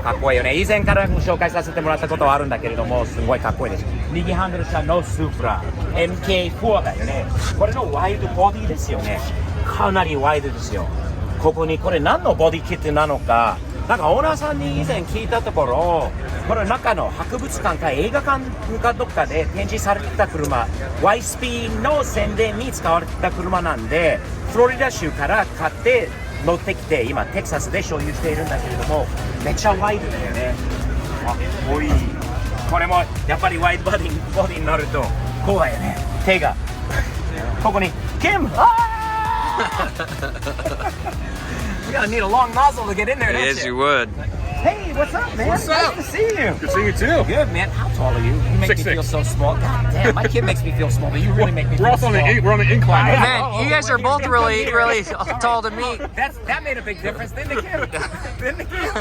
プラかっこいいよね。以前から紹介させてもらったことはあるんだけれども、すごいかっこいいです。右ハンドル車のスープラ MK4 だよね。これのワイドボディですよね。かなりワイドですよ。ここにこれ何のボディキットなのか、なんかオーナーさんに以前聞いたところ、これ中の博物館か映画館かどっかで展示されてた車、YSP の宣伝に使われてた車なんで、フロリダ州から買って乗ってきて、今テキサスで所有しているんだけれども、めっちゃワイドだよね。かっこいい。これもやっぱりワイドボディになると怖いよね。手がここにキムYou're gonna need a long nozzle to get in there, don't Yes, you? you would. Hey, what's up, man? What's up? Nice to see you. Good to see you too. Good, man. How tall are you? You make 6'6". me feel so small. God damn, my kid makes me feel small, but you really make me We're feel also small. we're on the incline. I- Man, you guys are both really tall to me. That made a big difference, didn't it, Kim? Didn't it, Kim?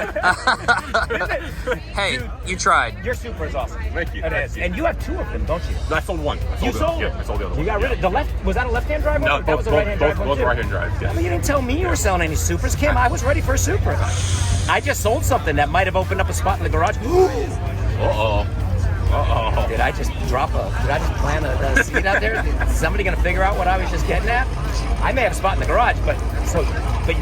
Hey, Dude, you tried. your super is awesome. Thank you. It is. And you have two of them, don't you? I sold one. You sold it? it? Yeah, I sold the other one. You got rid of the left. Was that a left-hand drive one? No, That both was a right-hand drive one both too. right-hand drives. I Yeah. mean, you didn't tell me you were selling any supers, Kim. I was ready for a super. I just sold something that might have opened up a spot in the garage. Uh-oh. Did I just plant a seed out there? Is somebody gonna figure out what I was just getting at? I may have a spot in the garage, but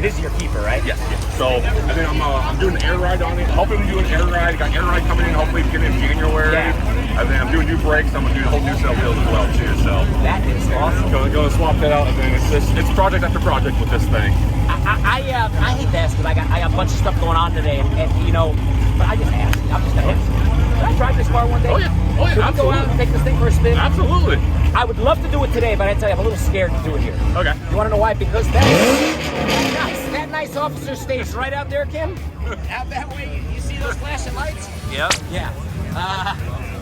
this is your keeper, right? Yes. So and then I'm doing an air ride on it. Hoping to do an air ride. Got air ride coming in. Hopefully beginning in January. Yeah. And then I'm doing new brakes. I'm gonna do a whole new set of wheels as well too. So That is awesome. gonna swap that out. And then it's project after project with this thing. I hate to ask because I got a bunch of stuff going on today, and you know, but I just asked. I'm just gonna ask. Can I drive this car one day? Oh yeah. Should we go out and take this thing for a spin? Absolutely. I would love to do it today, but I tell you, I'm a little scared to do it here. Okay. You want to know why? Because that nice officer stays right out there, Kim. Out that way, you see those flashing lights? Yep. Yeah.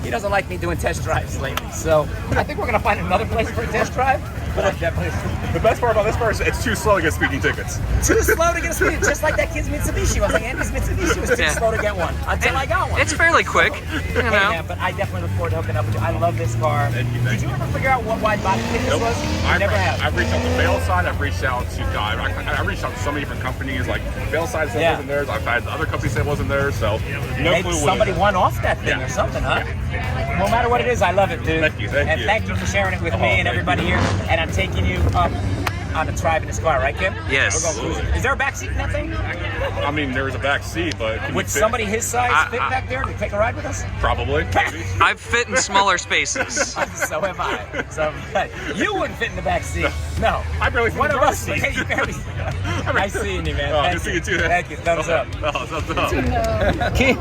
He doesn't like me doing test drives lately, so I think we're gonna find another place for a test drive. But I definitely The best part about this car is it's too slow to get speeding tickets. too slow to get a speed, just like that kid's Mitsubishi. I was like, Andy's Mitsubishi was too Yeah. slow to get one until I got one. It's fairly quick, you Hey, know. man, but I definitely look forward to hooking up with you. I love this car. Thank you, Did you ever figure out what wide body kit this was? I never have. I've reached out to Bailside. I've reached out to God. I reached out to so many different companies. Like Bailside said Yeah. wasn't theirs. I've had other companies say it wasn't theirs. So no Maybe clue what somebody it is. won off that thing Yeah. or something, huh? No matter what it is, I love it, dude. Thank you, thank and you. thank you for sharing it with Oh, me and thank everybody you. here. And I'm taking you up on the drive in this car, right, Kim? Yes. We're going cruising. Is there a back seat in that thing? I mean, there was a back seat, but can you Would fit? somebody his size fit I- back there to take a ride with us? Probably. Maybe. I've fit in smaller spaces. So have I. So you wouldn't fit in the back seat. No. I barely fit One in of the us. driver's Hey, you barely. Nice seeing you, man. Oh, Thank good to see you too. Thank you. Thumbs up. Oh, thumbs up. Kim.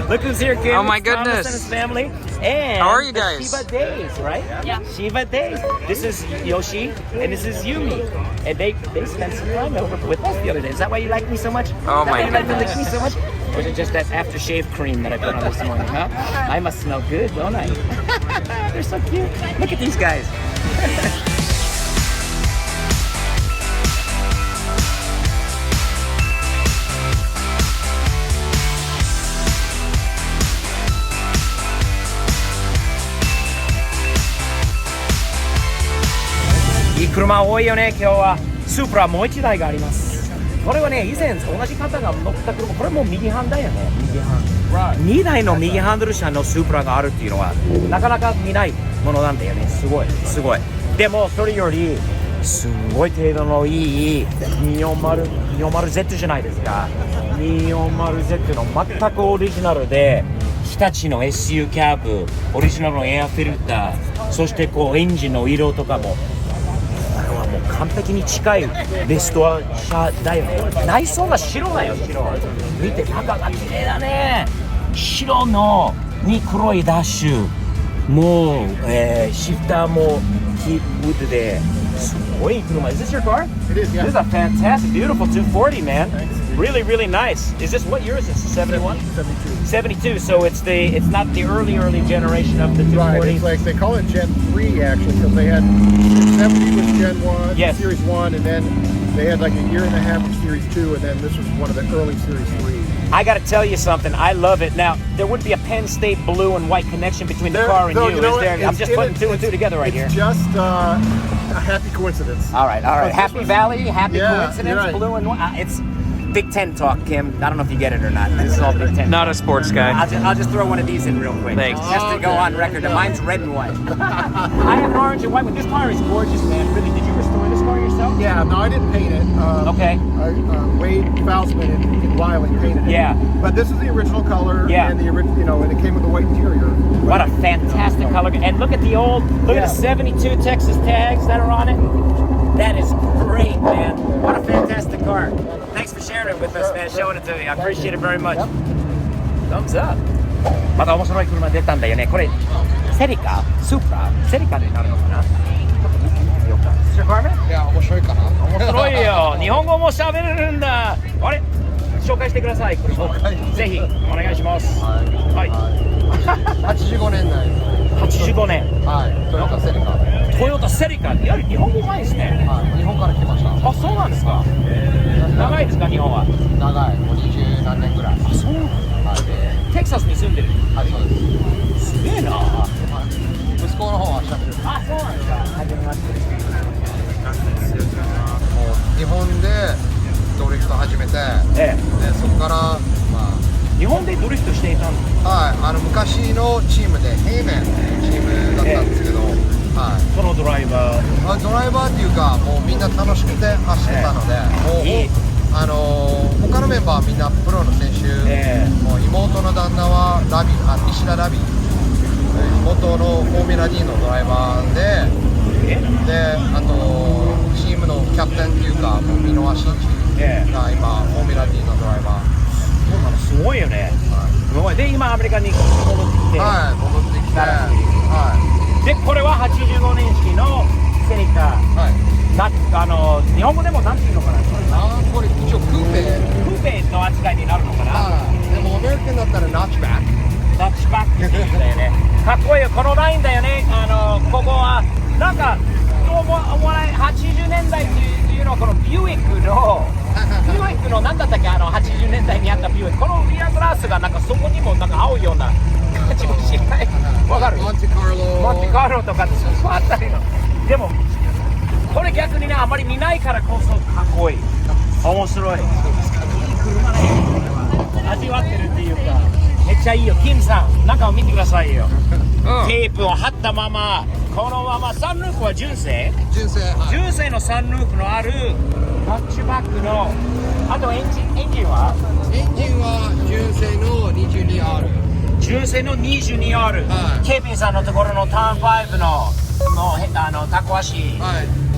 Look who's here, Kim. Oh, my It's Thomas goodness. and his family. And How are you the guys? Shiba Days, right? Yeah. Shiba Days. This is Yoshi and this is Yumi. And they spent some time over with us the other day. Is that why you like me so much? Oh, Is that my why you like goodness. me so much? Or is it just that aftershave cream that I put on this morning, huh? I must smell good, don't I? They're so cute. Look at these guys.いい車多いよね、今日は。スープラもう一台があります。これはね、以前同じ方が乗った車、これも右ハンだよね、右ハン。2台の右ハンドル車のスープラがあるっていうのは、なかなか見ないものなんだよね。すごい、すごい。でも、それより、すんごい程度のいい 240Z じゃないですか。240Z の全くオリジナルで、日立の SU キャブ、オリジナルのエアフィルター、そしてこうエンジンの色とかも、これはもう完璧に近いレストア車だよね。内装が白だよ、白。見て、中が綺麗だね。白のに黒いダッシュ。もう、シフターもキープウッドですごい車。Is this your car? It is, yeah. This is a fantastic, beautiful 240, man. Really, really nice. Is this what year is this? 71? 72. So it's not the early generation of the 240. Right, it's like they call it Gen 3 actually because they had 70 was Gen 1, Yes. Series 1, and then they had like a year and a half of Series 2, and then this was one of the early Series 3. I got to tell you something. I love it. Now, there would be a Penn State blue and white connection between the car and though, you. you know Is what? there? I'm It's just in putting it- two and two together right here. It's just a happy coincidence. All right. But this Happy was- Valley, happy Yeah, coincidence, you're right. blue and white. Big Ten talk, Kim. I don't know if you get it or not. This is all Big Ten. Not a sports guy. I'll just throw one of these in real quick. Thanks. Just to go on record. Mine's red and white. I have an orange and white one. This car is gorgeous, man. Really, did you restore this car yourself? Yeah, no, I didn't paint it. Okay. Wade Faustman and Wiley painted it. Yeah. But this is the original color. Yeah. And the original, and it came with the white interior. What a fantastic color. And look at the look at the 72 Texas tags that are on it. That is great, man. What a fantastic car. Thanks for sharing it with us, man. Showing it to me. I appreciate it very much. Thumbs up. また面白い車出たんだよね。これ、セリカ、スープラ、セリカになるのかな。いや、面白いかな。面白いよ。日本語も喋れるんだ。あれ、紹介してください。車。ぜひお願いします。はい。85年代。85年。はい。トヨタセリカ。トヨタセリカ。いや、日本語うまいですね。はい。日本から来ました。あ、そうなんですか。長いですか、日本は。長い。もう20何年ぐらい。あ、そうなんだ。テキサスに住んでる。はい、そうです。すげえな。息子の方はしゃべる。あ、そうなんですか。はじめまして。もう日本でドリフト始めて、ええ。でそこから日本でドリフトしていたんですか。はい、昔のチームでヘイメンっていうチームだったんですけど、はい。そのドライバー。ドライバーっていうかもうみんな楽しくて走ってたので、もういい。他のメンバーみんなプロの選手、もう妹の旦那は石田ラビ元のフォーミュラ D のドライバーで、あとチームのキャプテンっていうかもう箕輪真司が今フォーミュラ D のドライバー。そうなの、すごいよね。すごい。で今アメリカに戻ってきて、はい、戻ってきて、はい。でこれは85年式のセリカ。はい。日本語でもなんていうのかな。これ一応クーペの扱いになるのかな。でもアメリカンだったらナッチバック。ナッチバックっていうんだよね。かっこいいよ、このラインだよね。ここはなんかどうも80年代っていうのはこのビューイックの何だったっけ、80年代にあったビューイック、このリアグラスがなんかそこにもなんか合うような感じもしない。わかる？モンテカーロとかそこあたりの。でもこれ逆にね、あまり見ないからこそかっこいい。面白い。いい車ね。味わってるっていうか、めっちゃいいよ。キムさん、中を見てくださいよ。テープを貼ったまま、このまま、サンルーフは純正、純正のサンルーフのあるハッチバックの、あとエンジンは純正の 22R。純正の 22R。ケビンさんのところのターン5のタコ足。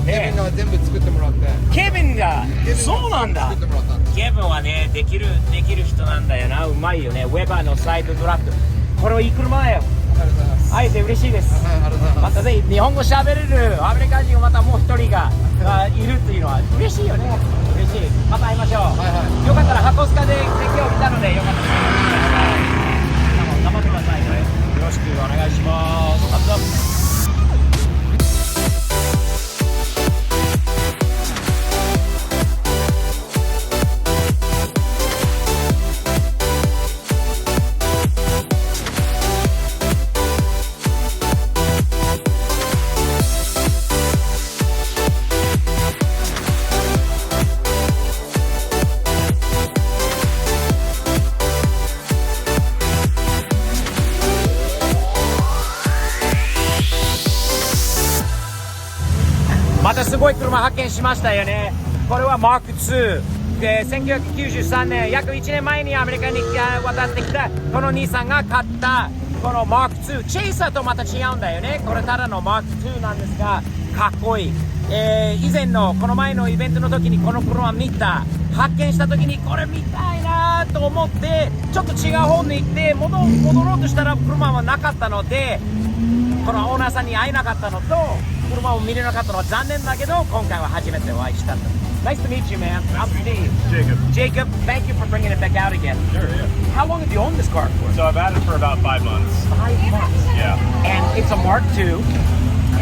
ケビンが全部作ってもらって。ケビンがそうなんだ。ケビンはね、できる人なんだよな。うまいよね。ウェバーのサイドドラフト。これはいい車だよ。会えて嬉しいです。またぜひ日本語喋れるアメリカ人がまたもう一人がいるっていうのは嬉しいよね。嬉しい。また会いましょう。よかったら箱スカで今日見たのでよかったら頑張ってくださいね。よろしくお願いします。またすごい車発見しましたよね。これはマーク2で1993年約1年前にアメリカに渡ってきたこの兄さんが買ったこのマーク2チェイサーとまた違うんだよね。これただのマーク2なんですがかっこいい。以前のこの前のイベントの時にこの車見た発見した時にこれ見たいなと思ってちょっと違う方に行って戻ろうとしたら車はなかったのでこのオーナーさんに会えなかったのと車を見れなかったのは残念だけど今回は初めてお会いしたと。Nice to meet you, man. I'm Steve. Jacob, thank you for bringing it back out again. Sure, yeah. How long have you owned this car for? So I've had it for about 5 months. 5 months? Yeah. And it's a Mark II.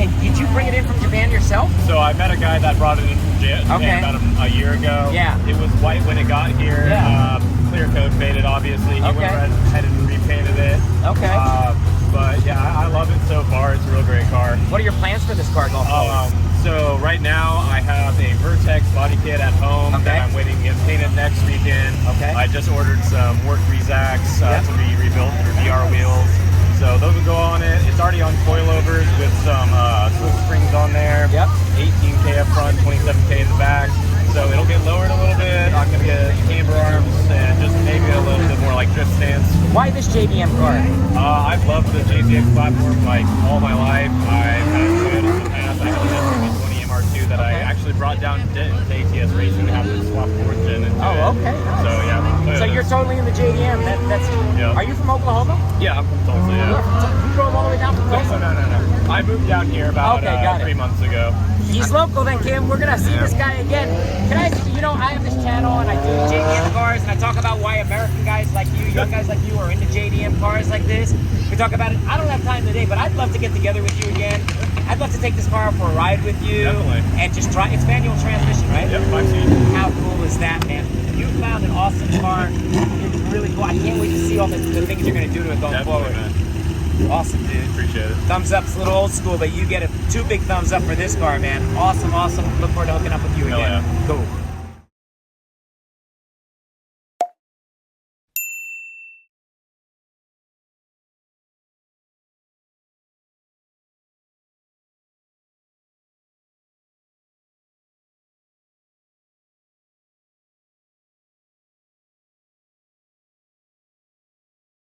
And did you bring it in from Japan yourself? So I met a guy that brought it in from Japan about a year ago. Yeah. It was white when it got here. Yeah. Clear coat faded, obviously. He went ahead and repainted it. Okay. But yeah, I love it so far. It's a real great car. What are your plans for this car going forward? So right now I have a Vertex body kit at home Okay. that I'm waiting to get painted next weekend. Okay. I just ordered some work Rezacs Yep. to be rebuilt for VR wheels. So those will go on it. It's already on coilovers with some swing springs on there. Yep. 18K up front, 27K in the back. So it'll get lowered a little bit. I'm gonna get camber arms and just maybe a little bit more like drift stance. Why this JDM car? I've loved the JZX platform like all my life. I've had Toyotas in the past. I have an SB20 MR2 that I Okay. actually brought down to ATS Racing to have to swap fourth gen into Oh, it. okay. So yeah. So Toyotas. you're totally in the JDM. That's. Yeah. Are you from Oklahoma? Yeah, I'm from Tulsa. Yeah. You drove all the way down from Tulsa. No. I moved down here about Okay, got it. 3 months ago. He's local then, Kim. We're gonna see this guy again. Can I, I have this channel and I do JDM cars and I talk about why American guys like you, young guys like you are into JDM cars like this. We talk about it. I don't have time today, but I'd love to get together with you again. I'd love to take this car out for a ride with you. Definitely. And just try, it's manual transmission, right? Yep, 5 seats. How cool is that, man? You found an awesome car. It's really cool. I can't wait to see all the things you're gonna do to it going Definitely, forward. man. Awesome, dude. Appreciate it. Thumbs up. It's a little old school, but you get 2 big thumbs up for this car, man. Awesome. Look forward to hooking up with you Hell again. yeah. Cool.